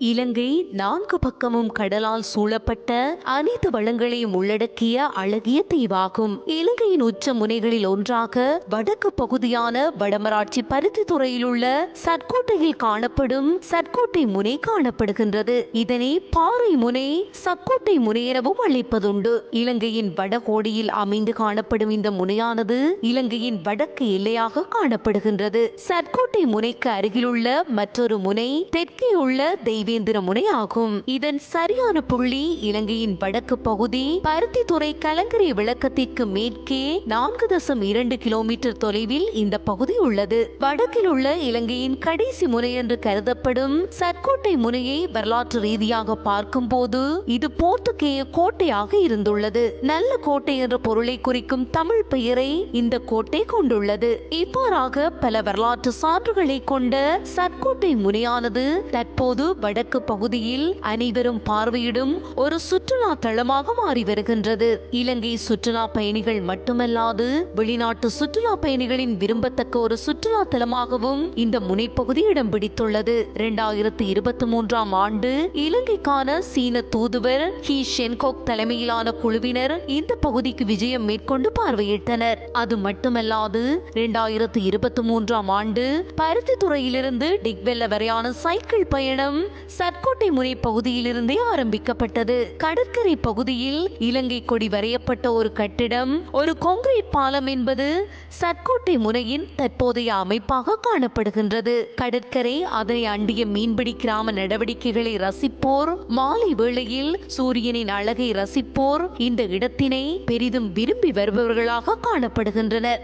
இலங்கை நான்கு பக்கமும் கடலால் சூழப்பட்ட அனைத்து வளங்களையும் உள்ளடக்கிய அழகிய தீவாகும். இலங்கையின் உச்ச முனைகளில் ஒன்றாக வடக்கு பகுதியான வடமராட்சி பருத்தித்துறையில் உள்ள சட்கோட்டையில் காணப்படும் சட்கோட்டை முனை காணப்படுகின்றது. இதனை பாறை முனை, சக்கோட்டை முனை எனவும் அழைப்பதுண்டு. இலங்கையின் வடகோடியில் அமைந்து காணப்படும் இந்த முனையானது இலங்கையின் வடக்கு எல்லையாக காணப்படுகின்றது. சட்கோட்டை முனைக்கு அருகிலுள்ள மற்றொரு முனை தெற்கே உள்ள தெய்வேந்திர முனை ஆகும். இதன் சரியான புள்ளி இலங்கையின் வடக்கு பகுதி பருத்தித்துறை கலங்கரை விளக்கத்திற்கு மேற்கே 4.2 கிலோமீட்டர் தொலைவில் இந்த பகுதி உள்ளது. வடக்கில் உள்ள இலங்கையின் கடைசி முனை என்று கருதப்படும் சட்கோட்டை முனையை வரலாற்று ரீதியாக பார்க்கும் போது இது போர்த்துகேய கோட்டையாக இருந்துள்ளது. நல்ல கோட்டை என்ற பொருளை குறிக்கும் தமிழ் பெயரை இந்த கோட்டை கொண்டுள்ளது. இவ்வாறாக பல வரலாற்று சான்றுகளை கொண்ட சட்கோட்டை முனையானது தற்போது வடக்கு பகுதியில் அனைவரும் பார்வையிடும் ஒரு சுற்றுலா தளமாக மாறி வருகின்றது. இலங்கை சுற்றுலா பயணிகள் மட்டுமல்லாது வெளிநாட்டு சுற்றுலா பயணிகளின் விரும்பத்தக்க ஒரு சுற்றுலா தலமாகவும் இந்த முனைப்பகுதி இடம் பிடித்துள்ளது. 2023ஆம் ஆண்டு இலங்கைக்கான சீன தூதுவர் ஹி ஷென்கோக் தலைமையிலான குழுவினர் இந்த பகுதிக்கு விஜயம் மேற்கொண்டு பார்வையிட்டனர். அது மட்டுமல்லாது 2023ஆம் ஆண்டு பருத்தித்துறையிலிருந்து டிக்வெல்ல வரையான சைக்கிள் பயணம் சட்கோட்டை முனை பகுதியிலிருந்தே ஆரம்பிக்கப்பட்டது. கடற்கரை பகுதியில் இலங்கை கொடி வரையப்பட்ட ஒரு கட்டிடம், ஒரு கான்கிரீட் பாலம் என்பது சட்கோட்டை முனையின் தற்போதைய அமைப்பாக காணப்படுகின்றது. கடற்கரை, அதனை அண்டிய மீன்பிடி கிராம நடவடிக்கைகளை ரசிப்போர், மாலை வேளையில் சூரியனின் அழகை ரசிப்போர் இந்த இடத்தினை பெரிதும் விரும்பி வருபவர்களாக காணப்படுகின்றனர்.